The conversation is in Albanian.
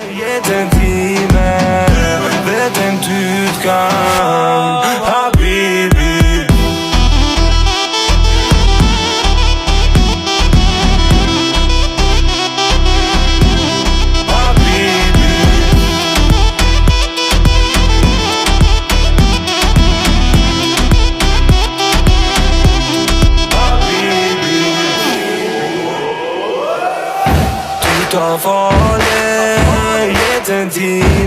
jeden timme vedem ty t'kam Habibi. Ta farlig jeden time